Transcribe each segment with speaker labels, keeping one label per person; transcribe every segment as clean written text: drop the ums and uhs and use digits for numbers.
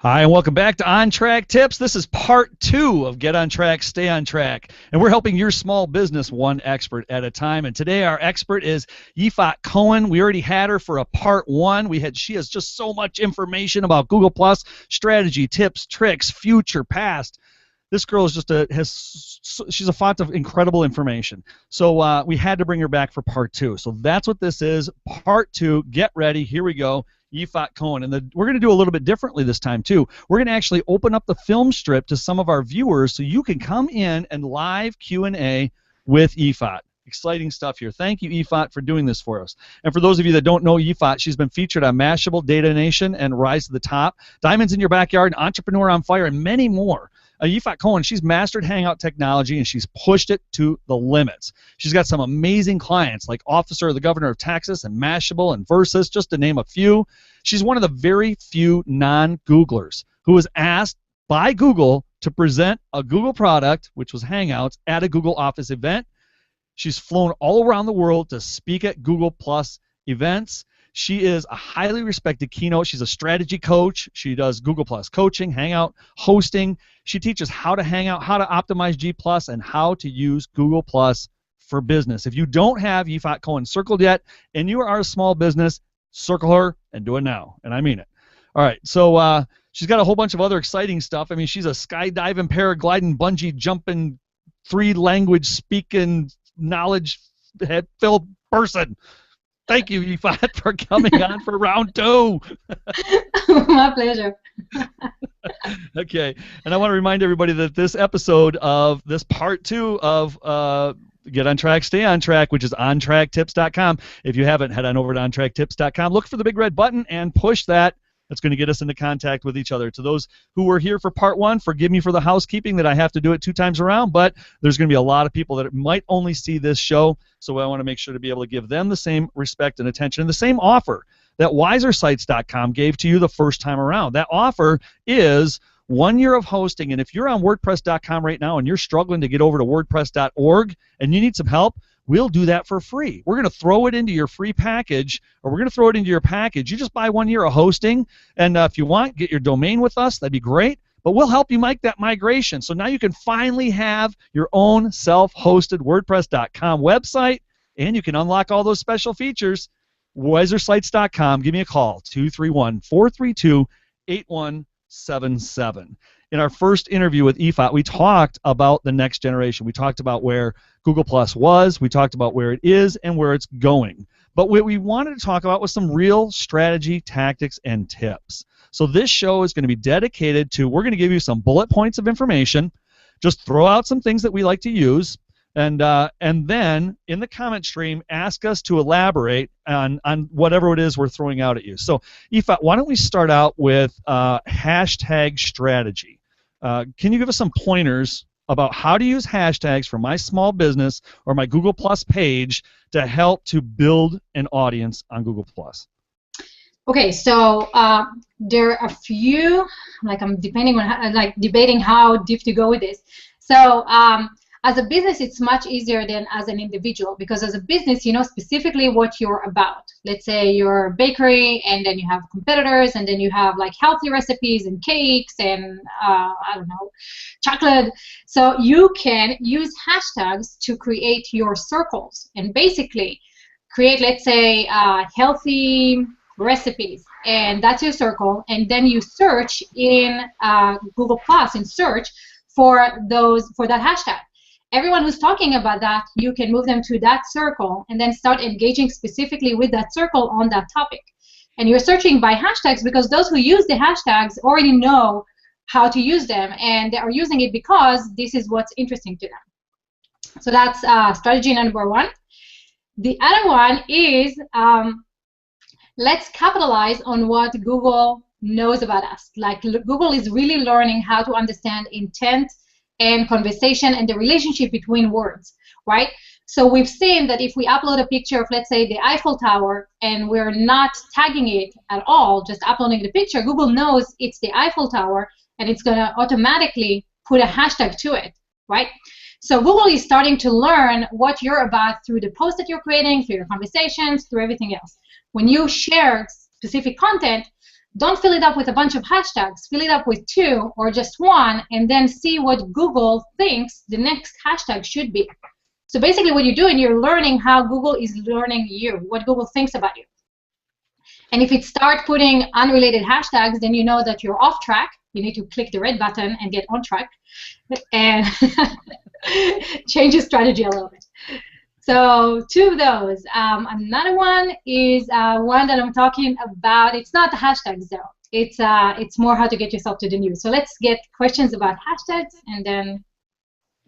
Speaker 1: Hi, and welcome back to On Track Tips. This is part 2 of Get On Track, Stay On Track. And we're helping your small business one expert at a time. And today our expert is Yifat Cohen. We already had her for a part 1. She has just so much information about Google Plus, strategy, tips, tricks, future, past. This girl is she's a font of incredible information. So we had to bring her back for part 2. So that's what this is, part 2. Get ready. Here we go. Yifat Cohen. And we're going to do a little bit differently this time, too. We're going to actually open up the film strip to some of our viewers so you can come in and live Q&A with Yifat. Exciting stuff here. Thank you, Yifat, for doing this for us. And for those of you that don't know Yifat, she's been featured on Mashable, Data Nation, and Rise to the Top, Diamonds in Your Backyard, Entrepreneur on Fire, and many more. Yifat Cohen, she's mastered Hangout technology, and she's pushed it to the limits. She's got some amazing clients like Officer of the Governor of Texas and Mashable and Versus, just to name a few. She's one of the very few non-Googlers who was asked by Google to present a Google product, which was Hangouts, at a Google Office event. She's flown all around the world to speak at Google Plus events. She is a highly respected keynote. She's a strategy coach. She does Google Plus coaching, Hangout, hosting. She teaches how to hang out, how to optimize G Plus, and how to use Google Plus for business. If you don't have Yifat Cohen circled yet, and you are a small business, circle her and do it now. And I mean it. All right. So she's got a whole bunch of other exciting stuff. I mean, she's a skydiving, paragliding, bungee jumping, 3-language speaking, knowledge-filled person. Thank you, Yifat, for coming on for round 2.
Speaker 2: My pleasure.
Speaker 1: Okay, and I want to remind everybody that this episode of this part 2 of Get On Track, Stay On Track, which is ontracktips.com. If you haven't, head on over to ontracktips.com. Look for the big red button and push that. That's going to get us into contact with each other. To those who were here for part 1, forgive me for the housekeeping that I have to do it 2 times around, but there's going to be a lot of people that might only see this show, so I want to make sure to be able to give them the same respect and attention and the same offer that wisersites.com gave to you the first time around. That offer is 1 year of hosting, and if you're on WordPress.com right now and you're struggling to get over to WordPress.org and you need some help, we'll do that for free. We're going to throw it into your free package, or we're going to throw it into your package. You just buy 1 year of hosting, and if you want, get your domain with us. That'd be great. But we'll help you make that migration. So now you can finally have your own self-hosted WordPress.com website, and you can unlock all those special features. Wisersites.com. Give me a call, 231-432-8177. In our first interview with Yifat, we talked about the next generation. We talked about where Google Plus was, we talked about where it is, and where it's going. But what we wanted to talk about was some real strategy, tactics, and tips. So this show is going to be dedicated to, we're going to give you some bullet points of information, just throw out some things that we like to use, and then in the comment stream, ask us to elaborate on whatever it is we're throwing out at you. So Yifat, why don't we start out with hashtag strategy? Can you give us some pointers about how to use hashtags for my small business or my Google Plus page to help to build an audience on Google Plus?
Speaker 2: Okay, so there are a few, I'm debating how deep to go with this. So as a business, it's much easier than as an individual, because as a business, you know specifically what you're about. Let's say you're a bakery, and then you have competitors, and then you have like healthy recipes and cakes and I don't know, chocolate. So you can use hashtags to create your circles and basically create, let's say, healthy recipes, and that's your circle. And then you search in Google Plus in search for that hashtag. Everyone who's talking about that, you can move them to that circle and then start engaging specifically with that circle on that topic. And you're searching by hashtags because those who use the hashtags already know how to use them, and they are using it because this is what's interesting to them. So that's strategy number 1. The other one is let's capitalize on what Google knows about us. Like Google is really learning how to understand intent and conversation and the relationship between words, right? So we've seen that if we upload a picture of, let's say, the Eiffel Tower, and we're not tagging it at all, just uploading the picture, Google knows it's the Eiffel Tower, and it's going to automatically put a hashtag to it, right? So Google is starting to learn what you're about through the posts that you're creating, through your conversations, through everything else. When you share specific content, don't fill it up with a bunch of hashtags. Fill it up with 2 or just 1, and then see what Google thinks the next hashtag should be. So basically what you're doing, you're learning how Google is learning you, what Google thinks about you. And if it starts putting unrelated hashtags, then you know that you're off track. You need to click the red button and get on track and change your strategy a little bit. So 2 of those. Another one is one that I'm talking about. It's not the hashtags though. It's more how to get yourself to the news. So let's get questions about hashtags and then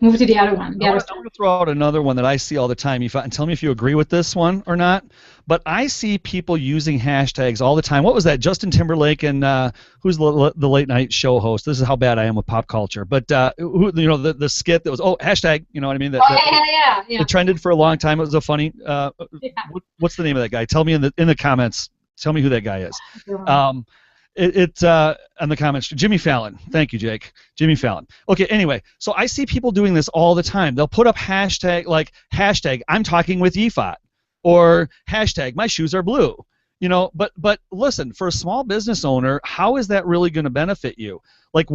Speaker 2: move to the other one.
Speaker 1: I'm going to throw out another one that I see all the time, Yifat, and tell me if you agree with this one or not. But I see people using hashtags all the time. What was that? Justin Timberlake and who's the late night show host? This is how bad I am with pop culture. But who, you know, the skit that was hashtag. You know what I mean?
Speaker 2: Yeah.
Speaker 1: It trended for a long time. It was a funny. What's the name of that guy? Tell me in the comments. Tell me who that guy is. It's in the comments. Jimmy Fallon. Thank you, Jake. Jimmy Fallon. Okay, anyway, so I see people doing this all the time. They'll put up hashtag I'm talking with Yifat, or hashtag my shoes are blue. You know, but listen, for a small business owner, how is that really going to benefit you? Like,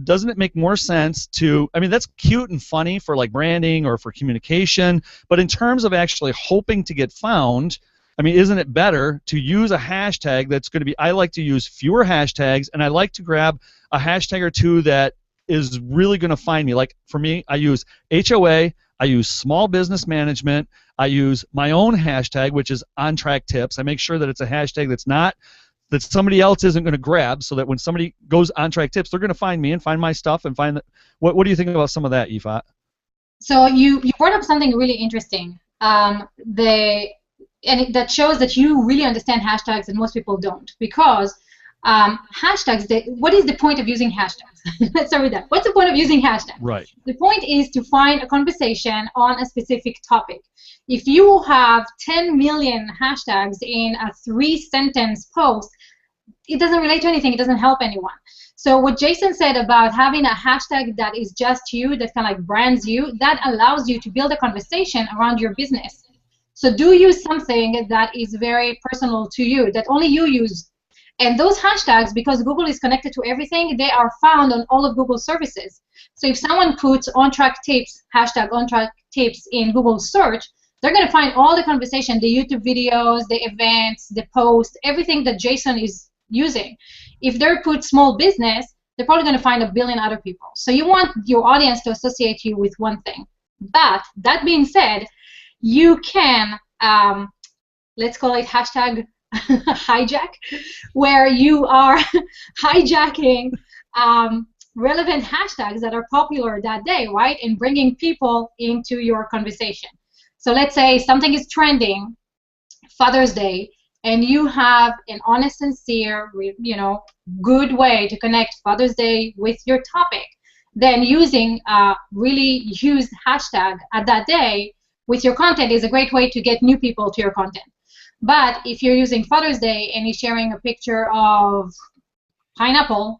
Speaker 1: doesn't it make more sense to, I mean, that's cute and funny for like branding or for communication, but in terms of actually hoping to get found, I mean, isn't it better to use a hashtag that's going to be, I like to use fewer hashtags, and I like to grab a hashtag or 2 that is really going to find me. Like, for me, I use HOA, I use small business management, I use my own hashtag, which is on track tips. I make sure that it's a hashtag that somebody else isn't going to grab, so that when somebody goes on track tips, they're going to find me and find my stuff and find that. What do you think about some of that, Yifat?
Speaker 2: So you brought up something really interesting. And that shows that you really understand hashtags and most people don't, because hashtags, what is the point of using hashtags? Let's start with that. What's the point of using hashtags?
Speaker 1: Right.
Speaker 2: The point is to find a conversation on a specific topic. If you have 10 million hashtags in a 3-sentence post, it doesn't relate to anything. It doesn't help anyone. So what Jason said about having a hashtag that is just you, that kind of like brands you, that allows you to build a conversation around your business. So do use something that is very personal to you, that only you use. And those hashtags, because Google is connected to everything, they are found on all of Google's services. So if someone puts on-track tips, hashtag on-track tips in Google search, they're going to find all the conversation, the YouTube videos, the events, the posts, everything that Jason is using. If they put small business, they're probably going to find a billion other people. So you want your audience to associate you with one thing. But that being said, you can, let's call it hashtag hijack, where you are hijacking relevant hashtags that are popular that day, right, and bringing people into your conversation. So let's say something is trending, Father's Day, and you have an honest, sincere, good way to connect Father's Day with your topic, then using a really used hashtag at that day with your content is a great way to get new people to your content. But if you're using Father's Day and you're sharing a picture of pineapple,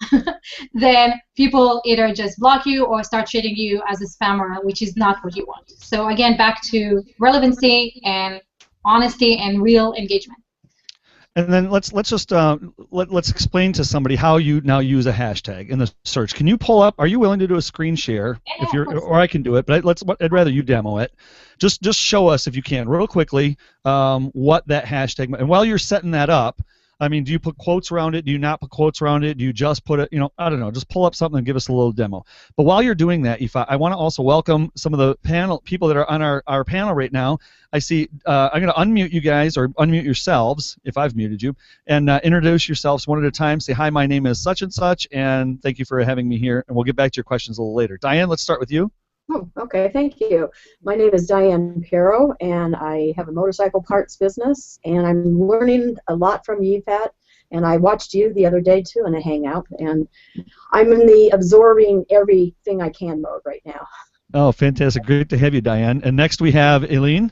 Speaker 2: then people either just block you or start treating you as a spammer, which is not what you want. So again, back to relevancy and honesty and real engagement.
Speaker 1: And then let's just let's explain to somebody how you now use a hashtag in the search. Can you pull up? Are you willing to do a screen share?
Speaker 2: Yeah,
Speaker 1: if you're, or I can do it, but I'd rather you demo it. Just show us if you can, real quickly, what that hashtag. And while you're setting that up, I mean, do you put quotes around it? Do you not put quotes around it? Do you just put it? I don't know. Just pull up something and give us a little demo. But while you're doing that, Yifat, I want to also welcome some of the panel people that are on our panel right now. I see. I'm going to unmute you guys, or unmute yourselves if I've muted you, and introduce yourselves one at a time. Say hi. My name is such and such, and thank you for having me here. And we'll get back to your questions a little later. Diane, let's start with you.
Speaker 3: Oh, okay, thank you. My name is Diane Pero, and I have a motorcycle parts business, and I'm learning a lot from Yifat, and I watched you the other day, too, in a hangout, and I'm in the absorbing everything I can mode right now.
Speaker 1: Oh, fantastic. Great to have you, Diane. And next we have Aileen.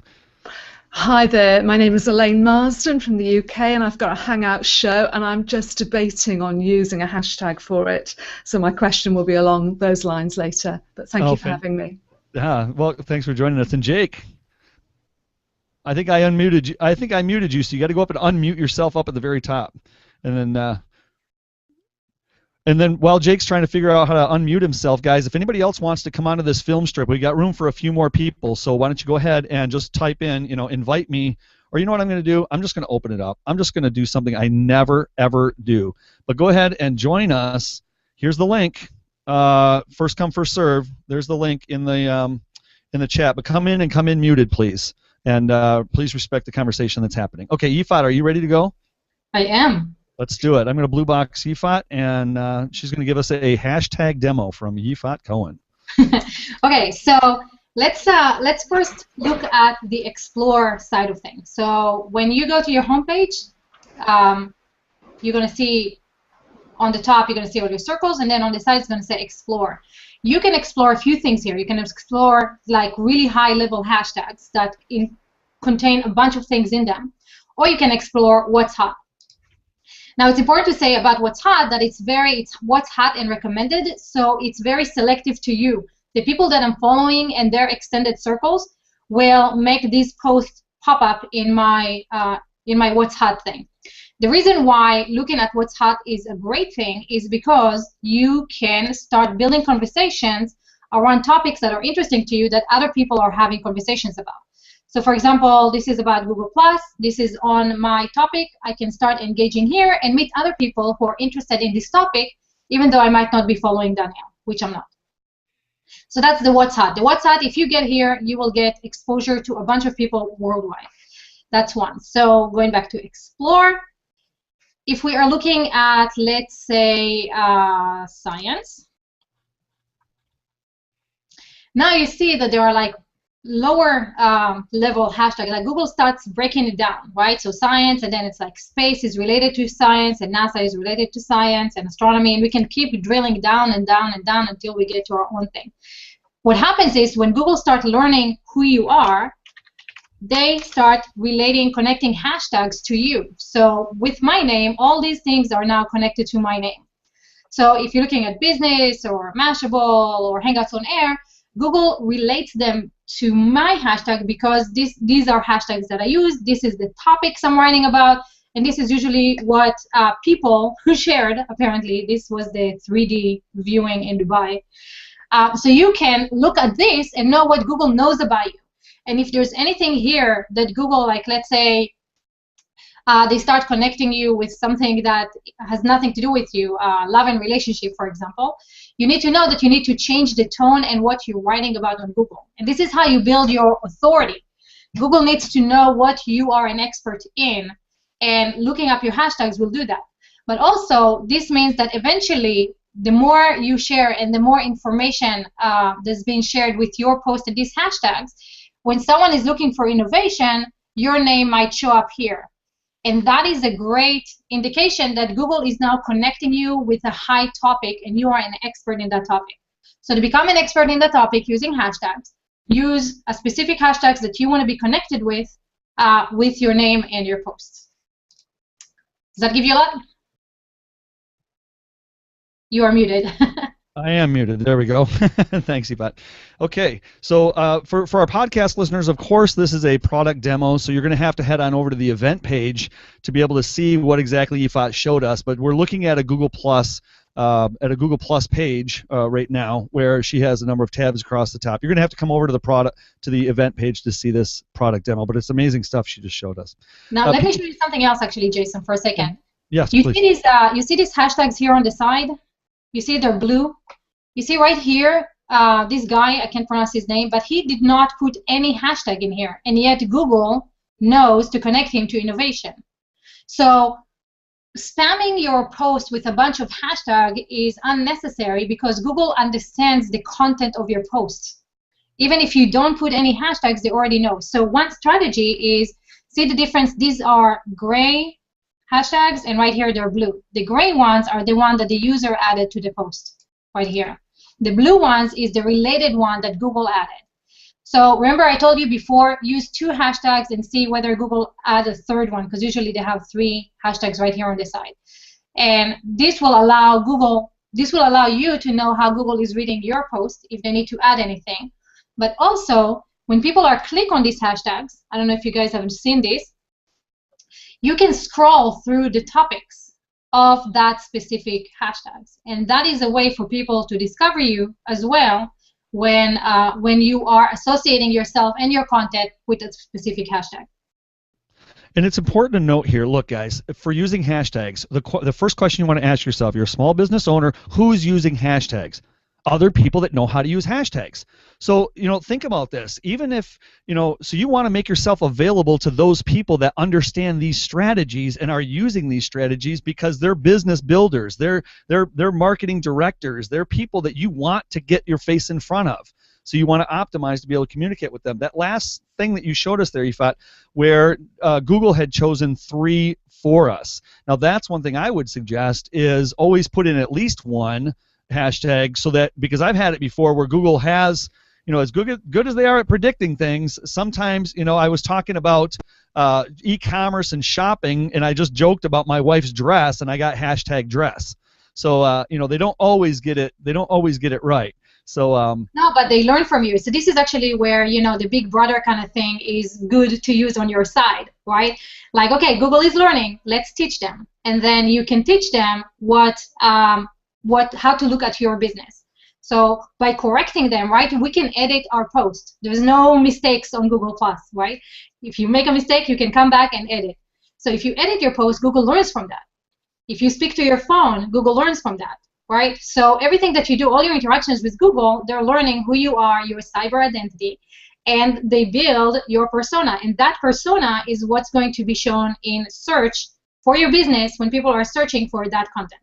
Speaker 4: Hi there, my name is Elaine Marsden from the UK, and I've got a Hangout show, and I'm just debating on using a hashtag for it. So my question will be along those lines later. But thank you for having me.
Speaker 1: Well, thanks for joining us. And Jake, I think I unmuted you. I think I muted you, so you got to go up and unmute yourself up at the very top, and then And then while Jake's trying to figure out how to unmute himself, guys, if anybody else wants to come onto this film strip, we got room for a few more people. So why don't you go ahead and just type in, invite me, or you know what I'm going to do? I'm just going to open it up. I'm just going to do something I never, ever do. But go ahead and join us. Here's the link. First come, first serve. There's the link in the chat. But come in and come in muted, please. And please respect the conversation that's happening. Okay, Yifat, are you ready to go?
Speaker 2: I am.
Speaker 1: Let's do it. I'm going to blue box Yifat, and she's going to give us a hashtag demo from Yifat Cohen.
Speaker 2: Okay, so let's first look at the explore side of things. So when you go to your homepage, you're going to see on the top, you're going to see all your circles, and then on the side it's going to say explore. You can explore a few things here. You can explore like really high-level hashtags that contain a bunch of things in them, or you can explore what's hot. Now, it's important to say about what's hot that it's what's hot and recommended, so it's very selective to you. The people that I'm following and their extended circles will make these posts pop up in my what's hot thing. The reason why looking at what's hot is a great thing is because you can start building conversations around topics that are interesting to you that other people are having conversations about. So for example, this is about Google+, this is on my topic. I can start engaging here and meet other people who are interested in this topic, even though I might not be following Danielle, which I'm not. So that's the what's hot. The what's hot, if you get here, you will get exposure to a bunch of people worldwide. That's one. So going back to explore, if we are looking at, let's say, science, now you see that there are like lower level hashtags. Like Google starts breaking it down, right? So science, and then it's like space is related to science, and NASA is related to science, and astronomy, and we can keep drilling down and down and down until we get to our own thing. What happens is when Google starts learning who you are, they start connecting hashtags to you. So with my name, all these things are now connected to my name. So if you're looking at business or Mashable or Hangouts on Air, Google relates them to my hashtag because these are hashtags that I use. This is the topics I'm writing about, and this is usually what people who shared, apparently, this was the 3D viewing in Dubai. So you can look at this and know what Google knows about you. And if there's anything here that Google, like let's say, they start connecting you with something that has nothing to do with you, love and relationship, for example, you need to know that you need to change the tone and what you're writing about on Google. And this is how you build your authority. Google needs to know what you are an expert in, and looking up your hashtags will do that. But also, this means that eventually, the more you share and the more information that's being shared with your post and these hashtags, when someone is looking for innovation, your name might show up here. And that is a great indication that Google is now connecting you with a high topic and you are an expert in that topic. So to become an expert in the topic using hashtags, use a specific hashtags that you want to be connected with your name and your posts. Does that give you a lot? You are muted.
Speaker 1: I am muted. There we go. Thanks, Yifat. Okay, so for our podcast listeners, of course, this is a product demo, so you're going to have to head on over to the event page to be able to see what exactly Yifat showed us. But we're looking at a Google Plus page right now, where she has a number of tabs across the top. You're going to have to come over to the event page to see this product demo, but it's amazing stuff she just showed us.
Speaker 2: Now let me show you something else, actually, Jason, for a second.
Speaker 1: Yes,
Speaker 2: please.
Speaker 1: You
Speaker 2: see these hashtags here on the side? You see they're blue. You see right here, this guy, I can't pronounce his name, but he did not put any hashtag in here, and yet Google knows to connect him to innovation. So spamming your post with a bunch of hashtags is unnecessary because Google understands the content of your posts. Even if you don't put any hashtags, they already know. So one strategy is, see the difference? These are gray hashtags, and right here they're blue. The gray ones are the one that the user added to the post, right here. The blue ones is the related one that Google added. So remember I told you before, use 2 hashtags and see whether Google adds a third one, because usually they have 3 hashtags right here on the side. And this will allow you to know how Google is reading your post if they need to add anything. But also, when people are click on these hashtags, I don't know if you guys haven't seen this, you can scroll through the topics of that specific hashtags. And that is a way for people to discover you as well when you are associating yourself and your content with a specific hashtag.
Speaker 1: And it's important to note here, look, guys, for using hashtags, the first question you want to ask yourself, you're a small business owner, who's using hashtags? Other people that know how to use hashtags. So, think about this. Even if, so you want to make yourself available to those people that understand these strategies and are using these strategies because they're business builders, they're marketing directors, they're people that you want to get your face in front of. So you want to optimize to be able to communicate with them. That last thing that you showed us there, Yifat, where Google had chosen 3 for us. Now that's one thing I would suggest is always put in at least one hashtag, so that, because I've had it before where Google has, as good as they are at predicting things, sometimes, I was talking about e-commerce and shopping, and I just joked about my wife's dress, and I got hashtag dress. So they don't always get it. They don't always get it right. So
Speaker 2: no, but they learn from you. So this is actually where the big brother kind of thing is good to use on your side, right? Like, okay, Google is learning. Let's teach them, and then you can teach them how to look at your business. So by correcting them, right, we can edit our post. There's no mistakes on Google+, right? If you make a mistake, you can come back and edit. So if you edit your post, Google learns from that. If you speak to your phone, Google learns from that, right? So everything that you do, all your interactions with Google, they're learning who you are, your cyber identity, and they build your persona. And that persona is what's going to be shown in search for your business when people are searching for that content.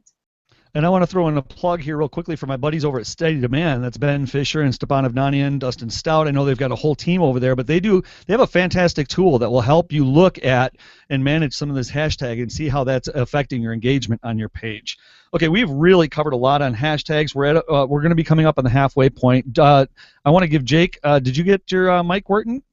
Speaker 1: And I want to throw in a plug here real quickly for my buddies over at Steady Demand. That's Ben Fisher and Stepan Avnanian, Dustin Stout. I know they've got a whole team over there, but they have a fantastic tool that will help you look at and manage some of this hashtag and see how that's affecting your engagement on your page. Okay, we've really covered a lot on hashtags. We're going to be coming up on the halfway point. I want to give Jake, did you get your mic working?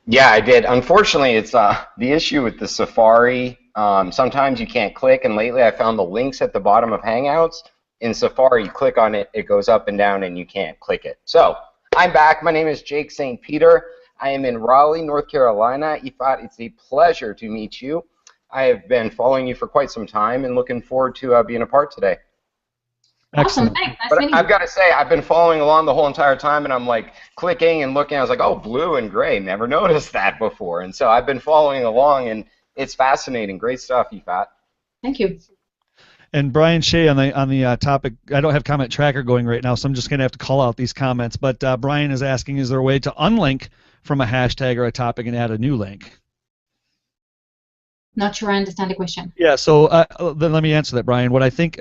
Speaker 5: Yeah, I did. Unfortunately, it's the issue with the Safari. Sometimes you can't click, and lately I found the links at the bottom of Hangouts. In Safari, you click on it, it goes up and down, and you can't click it. So, I'm back. My name is Jake St. Peter. I am in Raleigh, North Carolina. Yifat, it's a pleasure to meet you. I have been following you for quite some time and looking forward to being a part today.
Speaker 2: Awesome, thanks. Nice
Speaker 5: But I've got to say, I've been following along the whole entire time, and I'm like clicking and looking. I was like, oh, blue and gray. Never noticed that before. And so I've been following along, and it's fascinating. Great stuff, Yifat.
Speaker 2: Thank you.
Speaker 1: And Brian Shea on the topic, I don't have comment tracker going right now, so I'm just going to have to call out these comments. But Brian is asking, is there a way to unlink from a hashtag or a topic and add a new link?
Speaker 2: Not sure I understand the question.
Speaker 1: Yeah, so then let me answer that, Brian. What I think,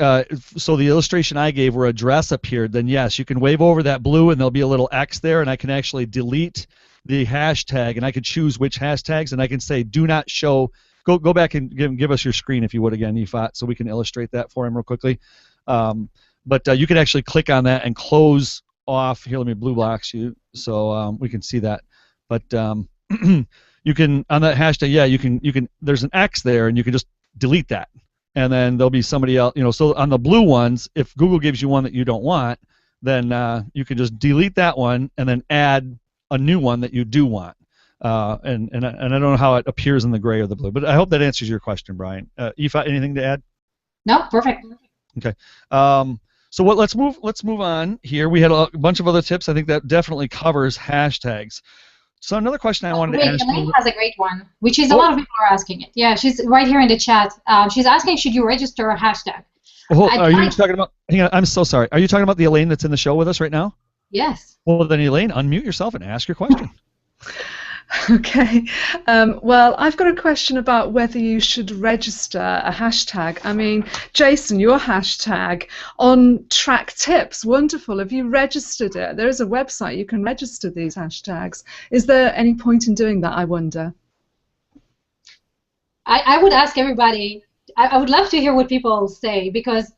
Speaker 1: so the illustration I gave where a dress appeared, then yes, you can wave over that blue and there'll be a little X there, and I can actually delete the hashtag, and I can choose which hashtags, and I can say do not show. Go back and give us your screen if you would again, Yifat, so we can illustrate that for him real quickly. But you can actually click on that and close off. Here, let me blue box you so we can see that. But you can, on that hashtag, yeah, you can. There's an X there, and you can just delete that, and then there'll be somebody else. So on the blue ones, if Google gives you one that you don't want, then you can just delete that one and then add a new one that you do want. And I don't know how it appears in the gray or the blue, but I hope that answers your question, Brian. Yifat, anything to add?
Speaker 2: No, perfect.
Speaker 1: Okay. So let's move on here. We had a bunch of other tips. I think that definitely covers hashtags. So another question I wanted to ask.
Speaker 2: Elaine has a great one, which is a lot of people are asking it. Yeah, she's right here in the chat. She's asking, should you register a hashtag?
Speaker 1: Are you talking about? Hang on, I'm so sorry. Are you talking about the Elaine that's in the show with us right now?
Speaker 2: Yes.
Speaker 1: Well, then Elaine, unmute yourself and ask your question.
Speaker 4: Okay. Well, I've got a question about whether you should register a hashtag. I mean, Jason, your hashtag on track tips, wonderful. Have you registered it? There is a website you can register these hashtags. Is there any point in doing that, I wonder?
Speaker 2: I would ask everybody, I would love to hear what people say, because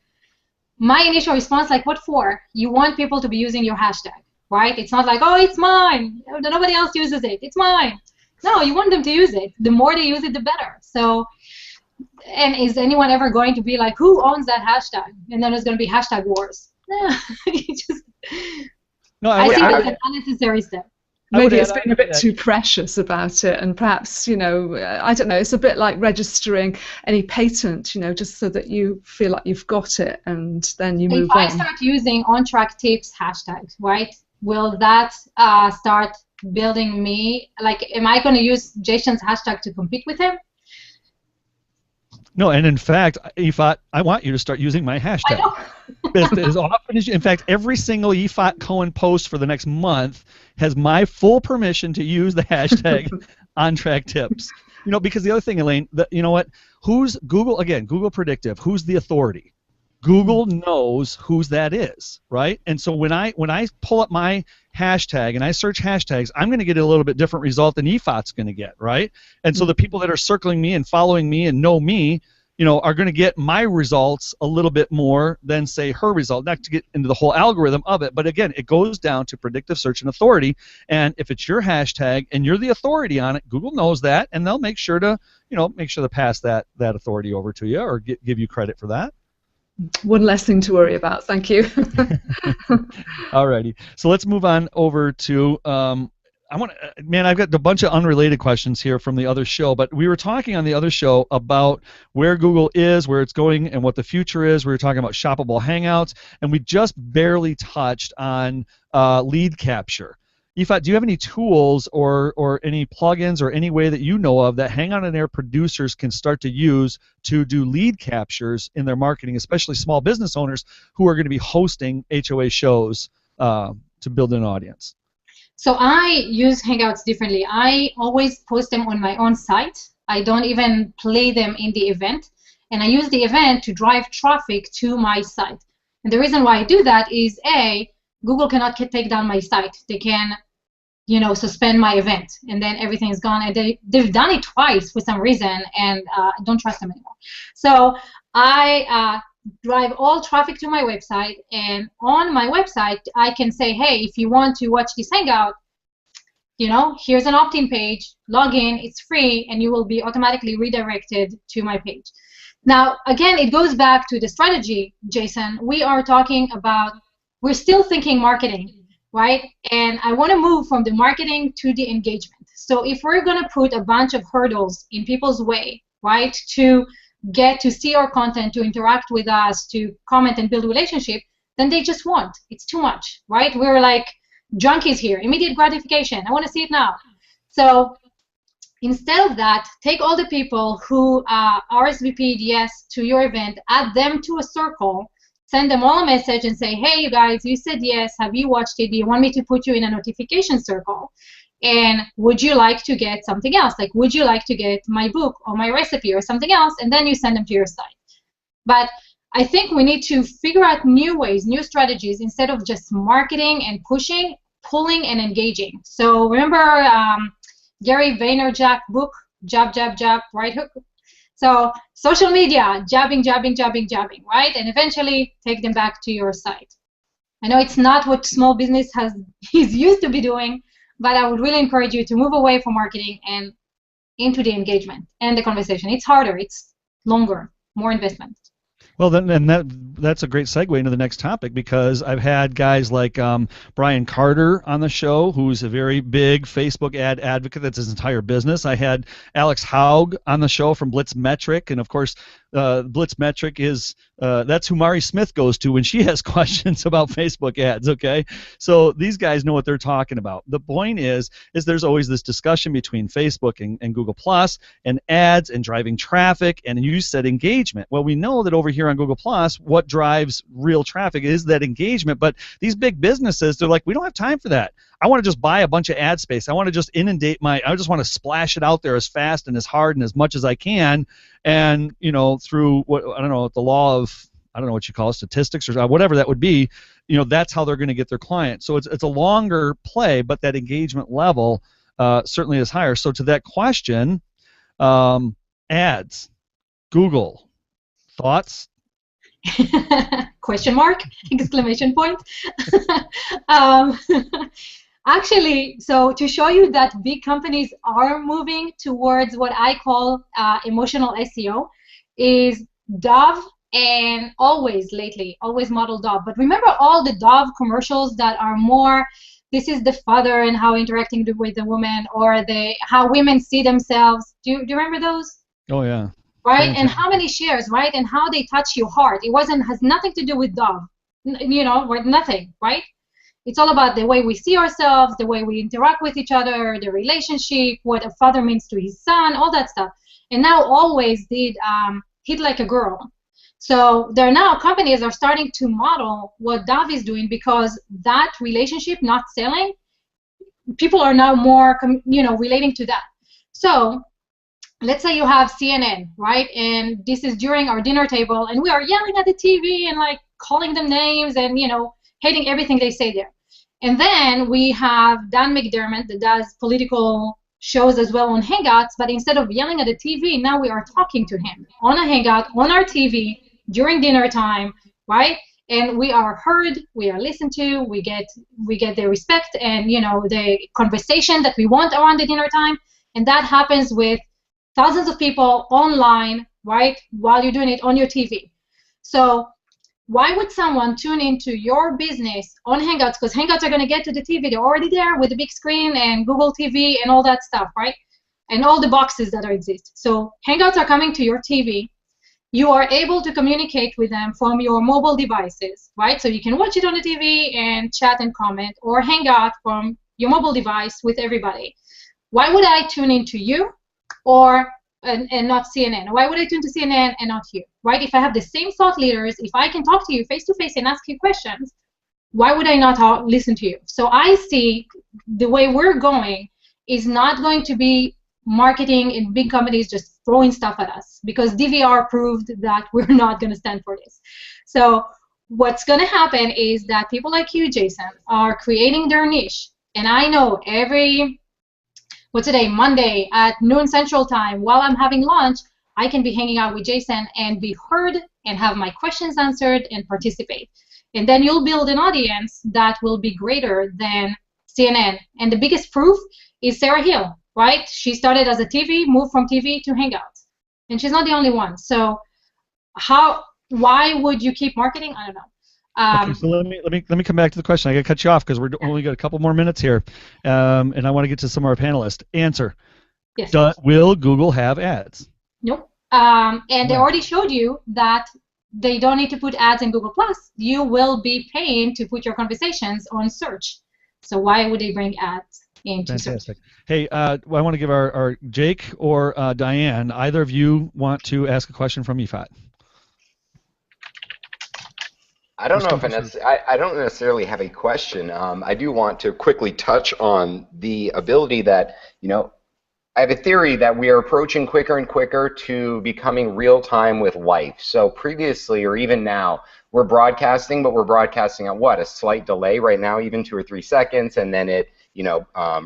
Speaker 2: my initial response, like, what for? You want people to be using your hashtag. Right? It's not like, oh, it's mine. Nobody else uses it. It's mine. No, you want them to use it. The more they use it, the better. So, and is anyone ever going to be like, who owns that hashtag? And then there's going to be hashtag wars. I see it as an unnecessary step.
Speaker 4: maybe it's being a bit too precious about it, and perhaps, you know, I don't know, it's a bit like registering any patent, you know, just so that you feel like you've got it and then you move on.
Speaker 2: If I start using on-track tips hashtags, right, will that start building me? Like, am I going to use Jason's hashtag to compete with him?
Speaker 1: No, and in fact, Yifat, I want you to start using my hashtag. As often as you, in fact, every single Yifat Cohen post for the next month has my full permission to use the hashtag OnTrackTips. You know, because the other thing, Elaine, you know what? Who's Google, again, Google Predictive, who's the authority? Google knows whose that is, right? And so when I pull up my hashtag and I search hashtags, I'm going to get a little bit different result than Yifat's going to get, right? And so the people that are circling me and following me and know me, you know, are going to get my results a little bit more than, say, her result. Not to get into the whole algorithm of it, but again, it goes down to predictive search and authority. And if it's your hashtag and you're the authority on it, Google knows that, and they'll make sure to, you know, pass that authority over to you or give you credit for that.
Speaker 4: One less thing to worry about. Thank you.
Speaker 1: Alrighty. So let's move on over to I've got a bunch of unrelated questions here from the other show, but we were talking on the other show about where Google is, where it's going, and what the future is. We were talking about shoppable Hangouts, and we just barely touched on lead capture. Yifat, do you have any tools or any plugins or any way that you know of that Hang On Air producers can start to use to do lead captures in their marketing, especially small business owners who are going to be hosting HOA shows to build an audience?
Speaker 2: So I use Hangouts differently. I always post them on my own site. I don't even play them in the event. And I use the event to drive traffic to my site. And the reason why I do that is, A, Google cannot take down my site. They can, you know, suspend my event, and then everything is gone. And they've done it twice for some reason, and I don't trust them anymore. So I drive all traffic to my website, and on my website, I can say, hey, if you want to watch this Hangout, you know, here's an opt-in page, log in, it's free, and you will be automatically redirected to my page. Now, again, it goes back to the strategy, Jason. We are talking about, we're still thinking marketing, right? And I want to move from the marketing to the engagement. So if we're going to put a bunch of hurdles in people's way, right, to get to see our content, to interact with us, to comment and build relationship, then they just won't. It's too much, right? We're like junkies here, immediate gratification. I want to see it now. So instead of that, take all the people who RSVP'd yes to your event, add them to a circle, send them all a message and say, hey, you guys, you said yes. Have you watched it? Do you want me to put you in a notification circle? And would you like to get something else? Like, would you like to get my book or my recipe or something else? And then you send them to your site. But I think we need to figure out new ways, new strategies, instead of just marketing and pushing, pulling and engaging. So remember Gary Vaynerchuk book, Jab, Jab, Jab, Right Hook? So social media, jabbing, jabbing, jabbing, jabbing, right? And eventually take them back to your site. I know it's not what small business is used to be doing, but I would really encourage you to move away from marketing and into the engagement and the conversation. It's harder, it's longer, more investment.
Speaker 1: Well, then that's a great segue into the next topic, because I've had guys like Brian Carter on the show, who's a very big Facebook ad advocate. That's his entire business. I had Alex Haug on the show from Blitzmetric, and of course, Blitzmetric is that's who Mari Smith goes to when she has questions about Facebook ads. Okay, so these guys know what they're talking about. The point is there's always this discussion between Facebook and Google Plus and ads and driving traffic, and you said engagement. Well, we know that over here on Google Plus, what drives real traffic is that engagement. But these big businesses, they're like, we don't have time for that. I want to just buy a bunch of ad space. I want to just inundate I just want to splash it out there as fast and as hard and as much as I can. And, you know, through what, I don't know, the law of, I don't know what you call it, statistics or whatever that would be, you know, that's how they're going to get their clients. So it's a longer play, but that engagement level certainly is higher. So to that question, ads, Google, thoughts?
Speaker 2: Question mark, exclamation point. Actually, so to show you that big companies are moving towards what I call emotional SEO is Dove, and Always lately, Always model Dove. But remember all the Dove commercials that are more this is the father and how interacting with the woman, or how women see themselves. Do you remember those?
Speaker 1: Oh yeah.
Speaker 2: Right? And
Speaker 1: Fantastic.
Speaker 2: how many shares, right? And how they touch your heart. It has nothing to do with dog, you know, or nothing, right? It's all about the way we see ourselves, the way we interact with each other, the relationship, what a father means to his son, all that stuff. And now Always did Hit Like a Girl. So companies are starting to model what Dove is doing, because that relationship, not selling, people are now more, relating to that. So let's say you have CNN, right? And this is during our dinner table, and we are yelling at the TV and like calling them names and, hating everything they say there. And then we have Dan McDermott that does political shows as well on Hangouts, but instead of yelling at the TV, now we are talking to him on a Hangout, on our TV, during dinner time, right? And we are heard, we are listened to, we get the respect and, the conversation that we want around the dinner time. And that happens with thousands of people online, right, while you're doing it on your TV. So why would someone tune into your business on Hangouts? Because Hangouts are going to get to the TV. They're already there with the big screen and Google TV and all that stuff, right? And all the boxes that exist. So Hangouts are coming to your TV. You are able to communicate with them from your mobile devices, right? So you can watch it on the TV and chat and comment, or hang out from your mobile device with everybody. Why would I tune into you and not CNN? Why would I tune to CNN and not you, right? If I have the same thought leaders, if I can talk to you face to face and ask you questions, why would I not listen to you? So I see the way we're going is not going to be marketing and big companies just throwing stuff at us, because DVR proved that we're not going to stand for this. So what's going to happen is that people like you, Jason, are creating their niche. And I know what's today, Monday at noon Central Time, while I'm having lunch, I can be hanging out with Jason and be heard and have my questions answered and participate. And then you'll build an audience that will be greater than CNN. And the biggest proof is Sarah Hill, right? She started as a TV, moved from TV to Hangouts. And she's not the only one. So why would you keep marketing? I don't know.
Speaker 1: Okay, so let me come back to the question. I got to cut you off because we're only got a couple more minutes here, and I want to get to some of our panelists. Answer.
Speaker 2: Yes.
Speaker 1: Will Google have ads?
Speaker 2: Nope. And they already showed you that they don't need to put ads in Google+. You will be paying to put your conversations on search. So why would they bring ads into
Speaker 1: Fantastic.
Speaker 2: search?
Speaker 1: Hey, I want to give our Jake or Diane, either of you want to ask a question from Yifat?
Speaker 5: I don't know if I don't necessarily have a question. I do want to quickly touch on the ability that, I have a theory that we are approaching quicker and quicker to becoming real time with life. So previously, or even now, we're broadcasting, but we're broadcasting at what? A slight delay right now, even 2 or 3 seconds, and then it,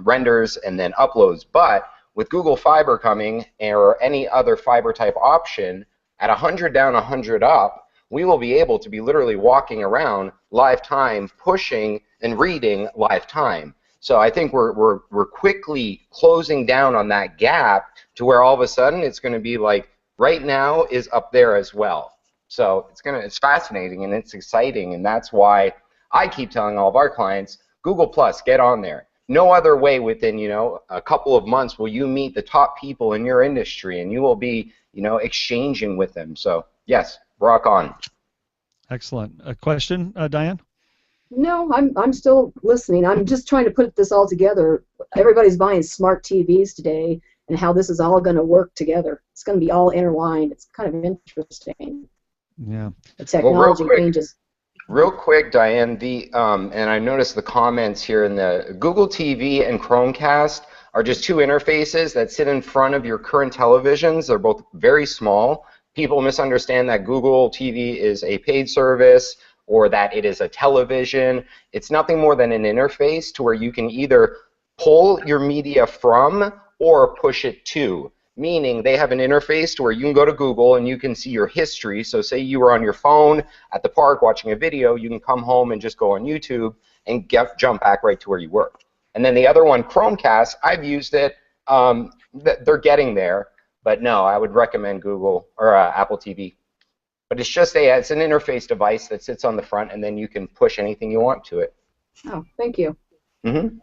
Speaker 5: renders and then uploads. But with Google Fiber coming, or any other fiber type option, at 100 down, 100 up, we will be able to be literally walking around live time, pushing and reading live time. So I think we're quickly closing down on that gap to where all of a sudden it's going to be like right now is up there as well. So it's fascinating and it's exciting, and that's why I keep telling all of our clients, Google Plus, get on there. No other way within a couple of months will you meet the top people in your industry, and you will be exchanging with them. So yes, rock on.
Speaker 1: Excellent. A question, Diane?
Speaker 3: No, I'm still listening. I'm just trying to put this all together. Everybody's buying smart TVs today, and how this is all going to work together. It's going to be all intertwined. It's kind of interesting.
Speaker 1: Yeah.
Speaker 3: The technology changes.
Speaker 5: Real quick, Diane, and I noticed the comments here in the Google TV and Chromecast are just two interfaces that sit in front of your current televisions. They're both very small. People misunderstand that Google TV is a paid service or that it is a television. It's nothing more than an interface to where you can either pull your media from or push it to. Meaning they have an interface to where you can go to Google and you can see your history. So say you were on your phone at the park watching a video, you can come home and just go on YouTube and jump back right to where you were. And then the other one, Chromecast, I've used it. They're getting there. But no, I would recommend Google or Apple TV. But it's just it's an interface device that sits on the front, and then you can push anything you want to it.
Speaker 3: Oh, thank you.
Speaker 5: Mm-hmm.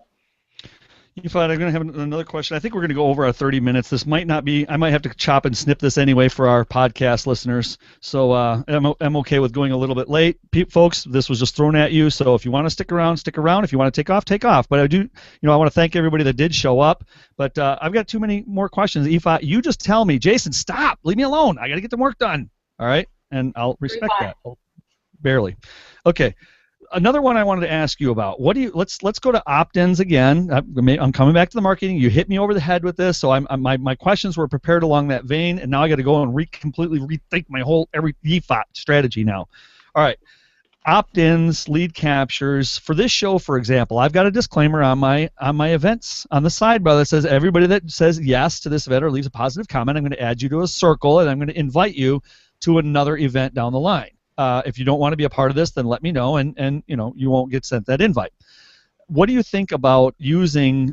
Speaker 1: Yifat, I'm going to have another question. I think we're going to go over our 30 minutes. This might not be, I might have to chop and snip this anyway for our podcast listeners. So I'm okay with going a little bit late. Folks, this was just thrown at you. So if you want to stick around, stick around. If you want to take off, take off. But I do, I want to thank everybody that did show up. But I've got too many more questions. Yifat, you just tell me, Jason, stop. Leave me alone. I got to get the work done. All right? And I'll respect that. Barely. Okay. Another one I wanted to ask you about. Let's go to opt-ins again. I'm coming back to the marketing. You hit me over the head with this, so my questions were prepared along that vein, and now I got to go and completely rethink my whole every Yifat strategy now. All right, opt-ins, lead captures. For this show, for example, I've got a disclaimer on my events on the sidebar that says everybody that says yes to this event or leaves a positive comment, I'm going to add you to a circle, and I'm going to invite you to another event down the line. If you don't want to be a part of this, then let me know, and you won't get sent that invite. What do you think about using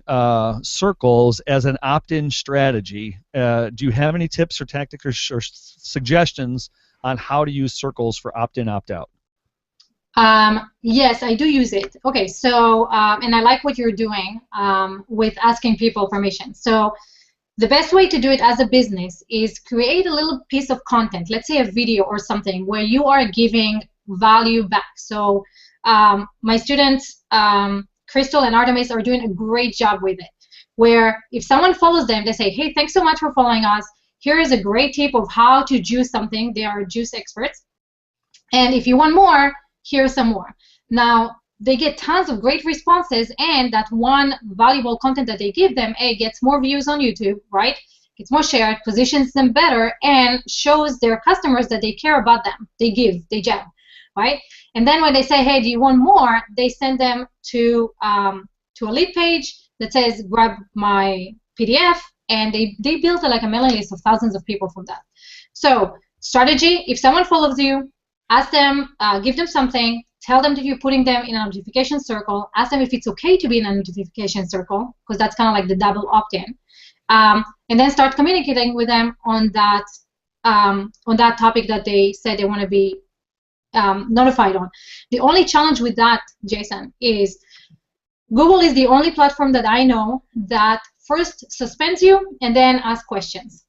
Speaker 1: circles as an opt-in strategy? Do you have any tips or tactics or suggestions on how to use circles for opt-in, opt-out?
Speaker 2: Yes, I do use it. Okay, so and I like what you're doing with asking people permission. So the best way to do it as a business is create a little piece of content, let's say a video or something, where you are giving value back. So my students, Crystal and Artemis, are doing a great job with it, where if someone follows them, they say, hey, thanks so much for following us. Here is a great tip of how to juice something. They are juice experts. And if you want more, here's some more. Now, they get tons of great responses, and that one valuable content that they give them, gets more views on YouTube, right? Gets more shared, positions them better, and shows their customers that they care about them. They give, they gem, right? And then when they say, hey, do you want more? They send them to a lead page that says, grab my PDF, and they built like a mailing list of thousands of people from that. So strategy: if someone follows you, ask them, give them something. Tell them that you're putting them in a notification circle. Ask them if it's okay to be in a notification circle, because that's kind of like the double opt-in. And then start communicating with them on that topic that they said they want to be notified on. The only challenge with that, Jason, is Google is the only platform that I know that first suspends you and then asks questions.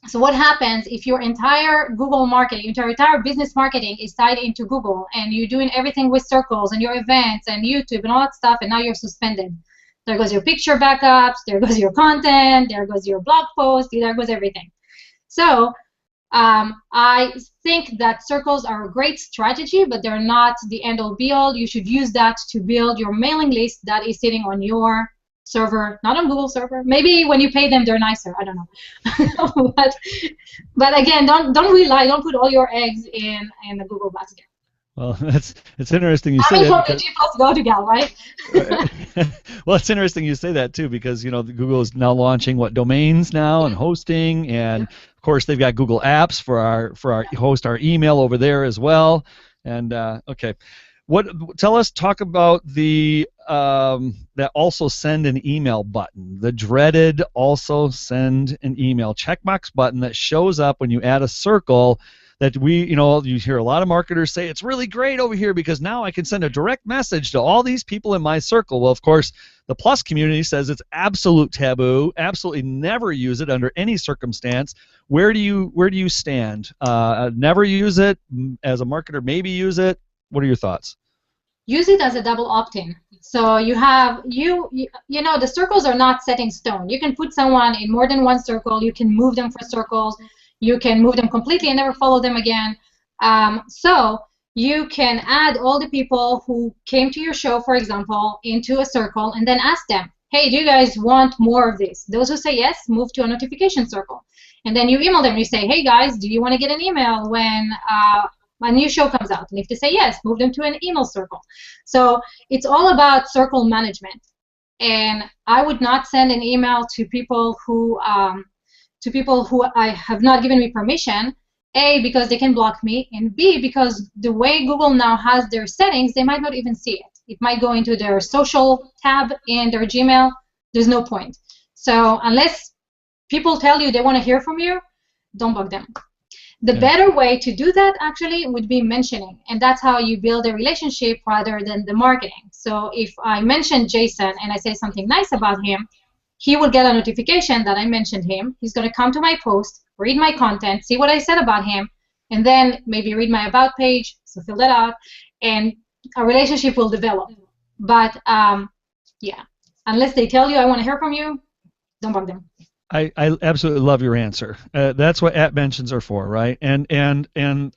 Speaker 2: So what happens if your entire Google marketing, your entire business marketing is tied into Google, and you're doing everything with circles and your events and YouTube and all that stuff, and now you're suspended? There goes your picture backups, there goes your content, there goes your blog post, there goes everything. So I think that circles are a great strategy, but they're not the end-all be-all. You should use that to build your mailing list that is sitting on your server, not on Google server. Maybe when you pay them, they're nicer. I don't know. but again, don't put all your eggs in the Google basket.
Speaker 1: Well, it's interesting you say that.
Speaker 2: I mean, G plus go to gal, right?
Speaker 1: Well, it's interesting you say that too, because Google is now launching domains now and hosting, and of course they've got Google Apps for our host our email over there as well. And okay. Talk about the that also send an email button, the dreaded also send an email checkbox button that shows up when you add a circle. That you hear a lot of marketers say it's really great over here because now I can send a direct message to all these people in my circle. Well, of course, the Plus community says it's absolute taboo. Absolutely never use it under any circumstance. Where do you stand? Never use it. As a marketer, maybe use it. What are your thoughts?
Speaker 2: Use it as a double opt-in. So you have the circles are not set in stone. You can put someone in more than one circle. You can move them for circles. You can move them completely and never follow them again. So you can add all the people who came to your show, for example, into a circle, and then ask them, hey, do you guys want more of this? Those who say yes, move to a notification circle. And then you email them. You say, hey, guys, do you want to get an email when a new show comes out? And if they say yes, move them to an email circle. So it's all about circle management. And I would not send an email to people who I have not given me permission, A, because they can block me, and B, because the way Google now has their settings, they might not even see it. It might go into their social tab in their Gmail. There's no point. So unless people tell you they want to hear from you, don't bug them. The
Speaker 1: Yeah.
Speaker 2: better way to do that actually would be mentioning, and that's how you build a relationship rather than the marketing. So if I mention Jason and I say something nice about him, he will get a notification that I mentioned him. He's going to come to my post, read my content, see what I said about him, and then maybe read my about page, so fill that out, and a relationship will develop. But yeah, unless they tell you I want to hear from you, don't bug them.
Speaker 1: I absolutely love your answer. That's what @ mentions are for, right? And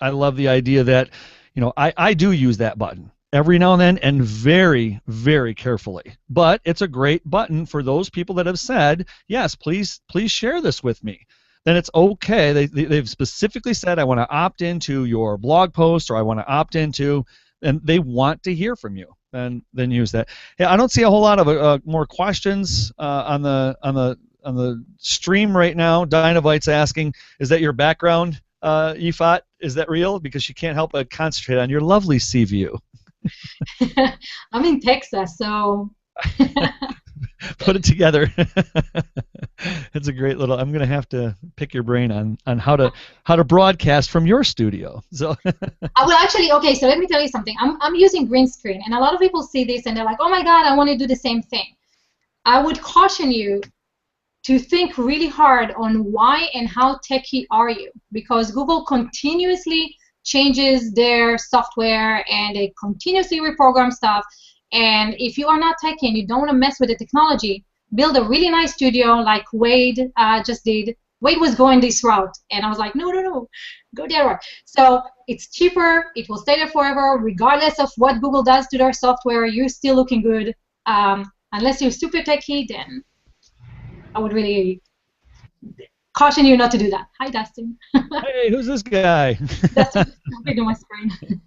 Speaker 1: I love the idea that, you know, I do use that button every now and then, and very, very carefully. But it's a great button for those people that have said, yes, please share this with me. Then it's okay. They've specifically said, I want to opt into your blog post, or I want to opt into, and they want to hear from you. And then use that. Hey, I don't see a whole lot of more questions on the stream right now. Dynavite's asking, is that your background, Yifat? Is that real? Because she can't help but concentrate on your lovely sea view.
Speaker 2: I'm in Texas, so
Speaker 1: Put it together. It's a great little. I'm gonna have to pick your brain on how to broadcast from your studio. So
Speaker 2: I will actually. Okay, so let me tell you something. I'm using green screen, and a lot of people see this and they're like, "Oh my God, I want to do the same thing." I would caution you to think really hard on why and how techy are you, because Google continuously changes their software and they continuously reprogram stuff. And if you are not techy and you don't want to mess with the technology, build a really nice studio like Wade just did. Wade was going this route, and I was like, no, go the other way. So it's cheaper, it will stay there forever, regardless of what Google does to their software, you're still looking good. Unless you're super techy, then I would really caution you not to do that. Hi, Dustin.
Speaker 1: hey, who's this guy?
Speaker 2: Dustin, on my screen.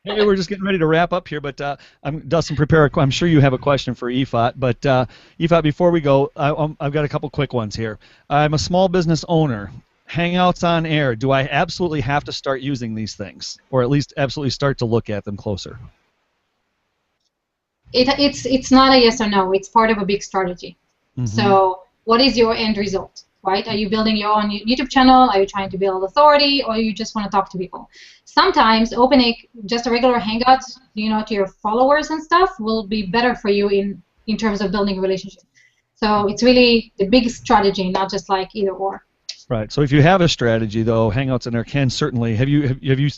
Speaker 1: Hey, we're just getting ready to wrap up here, but Dustin, I'm sure you have a question for Yifat, but Yifat, before we go, I've got a couple quick ones here. I'm a small business owner. Hangouts on air. Do I absolutely have to start using these things, or at least absolutely start to look at them closer?
Speaker 2: It's not a yes or no. It's part of a big strategy.
Speaker 1: Mm-hmm.
Speaker 2: So what is your end result? Right? Are you building your own YouTube channel? Are you trying to build authority, or you just want to talk to people? Sometimes opening just a regular hangout, to your followers and stuff will be better for you in terms of building a relationship. So it's really the big strategy, not just like either or.
Speaker 1: Right. So if you have a strategy, though, Hangouts on Air can certainly.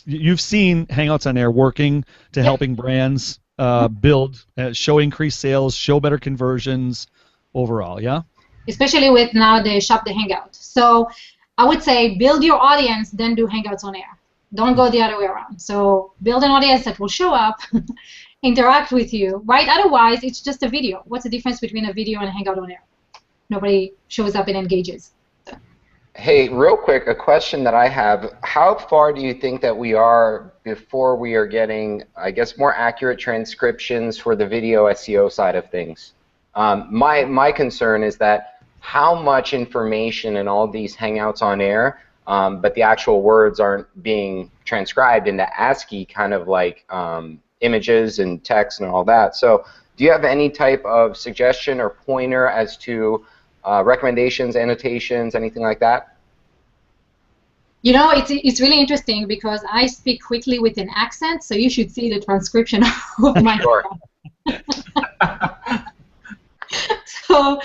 Speaker 1: You've seen Hangouts on Air working to helping brands build, show increased sales, show better conversions overall, yeah?
Speaker 2: Especially with now the Shop the Hangout. So I would say build your audience, then do Hangouts on Air. Don't go the other way around. So build an audience that will show up, interact with you, right? Otherwise, it's just a video. What's the difference between a video and a Hangout on Air? Nobody shows up and engages. So.
Speaker 5: Hey, real quick, a question that I have. How far do you think that we are before we are getting, I guess, more accurate transcriptions for the video SEO side of things? My concern is that how much information in all these Hangouts on Air, but the actual words aren't being transcribed into ASCII kind of like images and text and all that. So do you have any type of suggestion or pointer as to recommendations, annotations, anything like that?
Speaker 2: It's really interesting because I speak quickly with an accent, so you should see the transcription of my So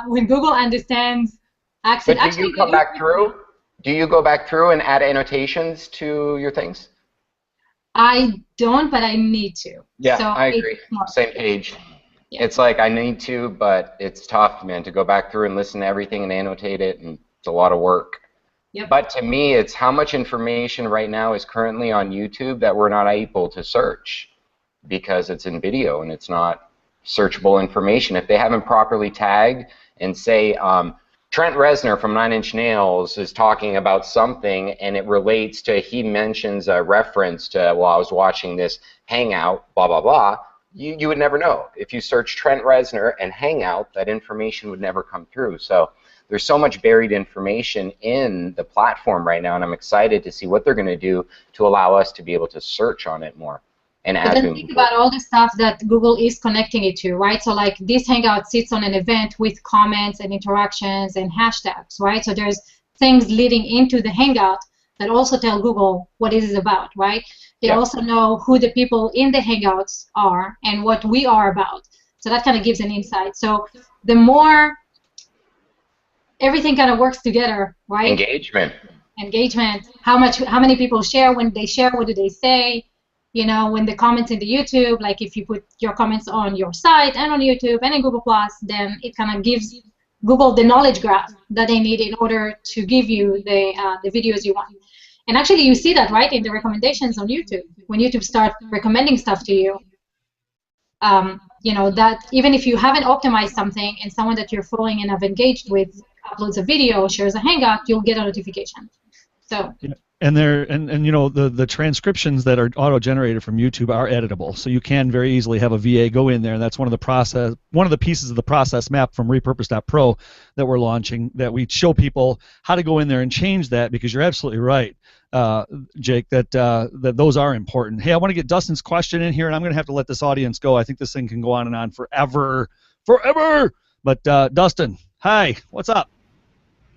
Speaker 2: when Google understands accent,
Speaker 5: but do you come back through? Do you go back through and add annotations to your things?
Speaker 2: I don't, but I need to.
Speaker 5: Yeah,
Speaker 2: so
Speaker 5: I agree. Same page. Yeah. It's like I need to, but it's tough, man, to go back through and listen to everything and annotate it, and it's a lot of work.
Speaker 2: Yep.
Speaker 5: But to me, it's how much information right now is currently on YouTube that we're not able to search because it's in video and it's not searchable information. If they haven't properly tagged and say Trent Reznor from 9 Inch Nails is talking about something and it relates to, he mentions a reference to, well, I was watching this Hangout, blah, blah, blah, you would never know. If you search Trent Reznor and Hangout, that information would never come through. So there's so much buried information in the platform right now, and I'm excited to see what they're going to do to allow us to be able to search on it more. And
Speaker 2: but then think about all the stuff that Google is connecting it to, right? So like this Hangout sits on an event with comments and interactions and hashtags, right? So there's things leading into the Hangout that also tell Google what it is about, right? They also know who the people in the Hangouts are and what we are about. So that kind of gives an insight. So the more everything kind of works together, right? Engagement. How many people share? When they share, what do they say? You know, when the comments in the YouTube, like if you put your comments on your site and on YouTube and in Google+, then it kind of gives Google the knowledge graph that they need in order to give you the videos you want. And actually, you see that, right, in the recommendations on YouTube. When YouTube starts recommending stuff to you, you know, that even if you haven't optimized something and someone that you're following and have engaged with uploads a video, shares a Hangout, you'll get a notification. So.
Speaker 1: Yeah. And you know, the transcriptions that are auto-generated from YouTube are editable, so you can very easily have a VA go in there, and that's one of the pieces of the process map from Repurpose.pro that we're launching, that we show people how to go in there and change that, because you're absolutely right, Jake, that those are important. Hey, I want to get Dustin's question in here, and I'm going to have to let this audience go. I think this thing can go on and on forever. But Dustin, hi, what's up?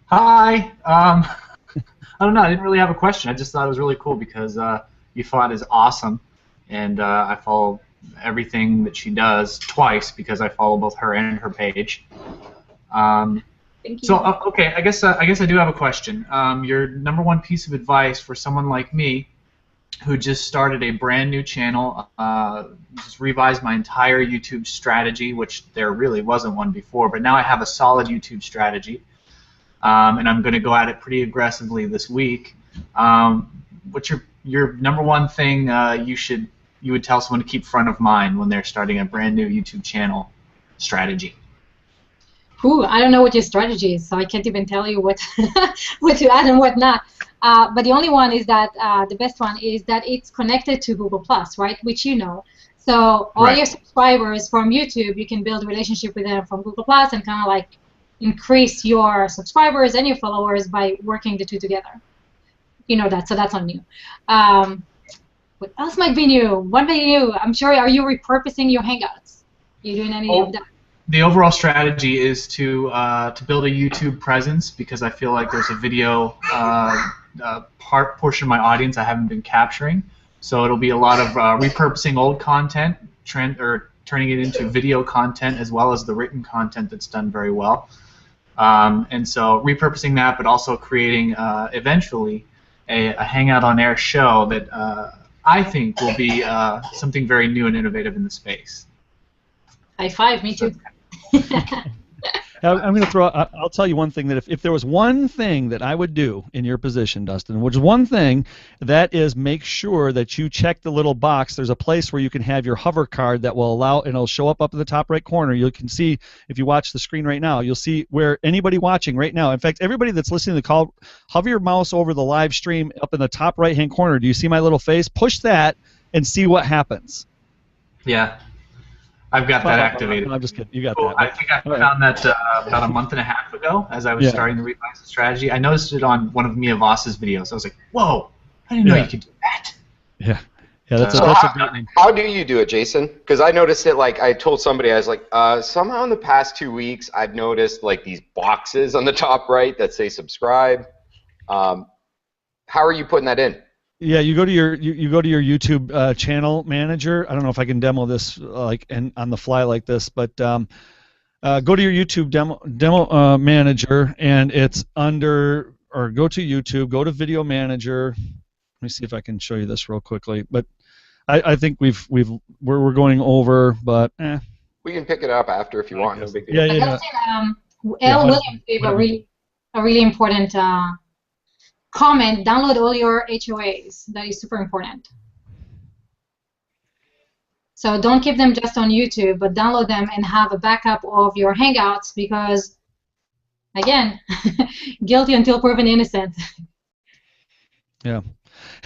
Speaker 6: Hi. I don't know. I didn't really have a question. I just thought it was really cool because Yifat is awesome, and I follow everything that she does twice because I follow both her and her page.
Speaker 2: Thank you.
Speaker 6: So okay, I guess I do have a question. Your number one piece of advice for someone like me, who just started a brand new channel, just revised my entire YouTube strategy, which there really wasn't one before, but now I have a solid YouTube strategy. And I'm going to go at it pretty aggressively this week. What's your number one thing you would tell someone to keep front of mind when they're starting a brand new YouTube channel strategy?
Speaker 2: Ooh, I don't know what your strategy is, so I can't even tell you what what to add and what not. But the only one is that the best one is that it's connected to Google+, right? Which you know. So all your subscribers from YouTube, you can build a relationship with them from Google+, and kind of like increase your subscribers and your followers by working the two together. You know that, so that's on you. What else might be new? What might be new? I'm sure, are you repurposing your Hangouts? Are you doing any of that?
Speaker 6: The overall strategy is to build a YouTube presence, because I feel like there's a video portion of my audience I haven't been capturing. So it'll be a lot of repurposing old content, turning it into video content, as well as the written content that's done very well. And so repurposing that, but also creating eventually a Hangout on Air show that I think will be something very new and innovative in the space.
Speaker 2: High five, me too.
Speaker 1: I'm going to I'll tell you one thing, that if there was one thing that I would do in your position, Dustin, which is one thing, that is make sure that you check the little box. There's a place where you can have your hover card that will allow, and it'll show up in the top right corner. You can see, if you watch the screen right now, you'll see where anybody watching right now, in fact, everybody that's listening to the call, hover your mouse over the live stream up in the top right-hand corner. Do you see my little face? Push that and see what happens.
Speaker 6: Yeah. I've got that activated.
Speaker 1: I'm just kidding. You got that.
Speaker 6: I think I found that about a month and a half ago, as I was starting to revise the strategy. I noticed it on one of Mia Voss's videos. I was like, whoa, I didn't know you could do that.
Speaker 1: Yeah. Yeah, that's a great name.
Speaker 5: How do you do it, Jason? Because I noticed it, like, I told somebody, I was like, somehow in the past 2 weeks, I've noticed, like, these boxes on the top right that say subscribe. How are you putting that in?
Speaker 1: Yeah, you go to your YouTube channel manager. I don't know if I can demo this on the fly like this, but go to your YouTube demo manager, and it's under, or go to YouTube, go to Video Manager. Let me see if I can show you this real quickly. But I think we're going over, but
Speaker 5: we can pick it up after if you want. No big deal.
Speaker 1: Yeah.
Speaker 2: L. Williams gave a really important comment. Download all your HOAs. That is super important. So don't keep them just on YouTube, but download them and have a backup of your Hangouts, because, again, guilty until proven innocent.
Speaker 1: Yeah.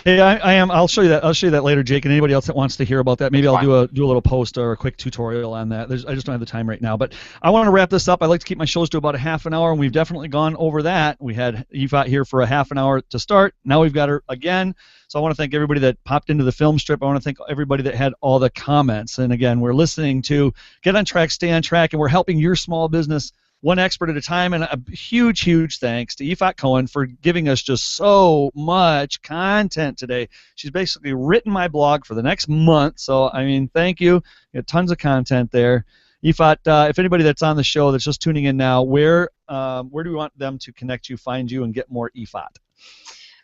Speaker 1: Hey, I am. I'll show you that. I'll show you that later, Jake. And anybody else that wants to hear about that, maybe I'll do a little post or a quick tutorial on that. I just don't have the time right now. But I want to wrap this up. I like to keep my shows to about a half an hour, and we've definitely gone over that. We had Yifat here for a half an hour to start. Now we've got her again. So I want to thank everybody that popped into the film strip. I want to thank everybody that had all the comments. And again, we're listening to Get on Track, Stay on Track, and we're helping your small business one expert at a time, and a huge, huge thanks to Yifat Cohen for giving us just so much content today. She's basically written my blog for the next month, so I mean, thank you. You got tons of content there. Yifat, if anybody that's on the show that's just tuning in now, where do we want them to connect you, find you, and get more Yifat?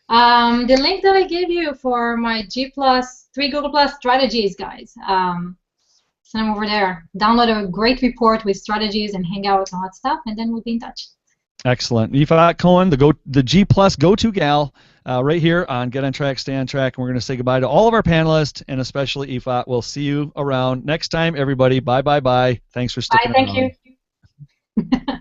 Speaker 2: The link that I gave you for my G+, 3 Google Plus strategies, guys. Send them over there. Download a great report with strategies and hangouts and all that stuff, and then we'll be in touch.
Speaker 1: Excellent. Yifat Cohen, the G+ go-to gal, right here on Get on Track, Stay on Track. And we're going to say goodbye to all of our panelists, and especially Yifat. We'll see you around next time, everybody. Bye, bye, bye. Thanks for sticking around.
Speaker 2: Bye, thank you.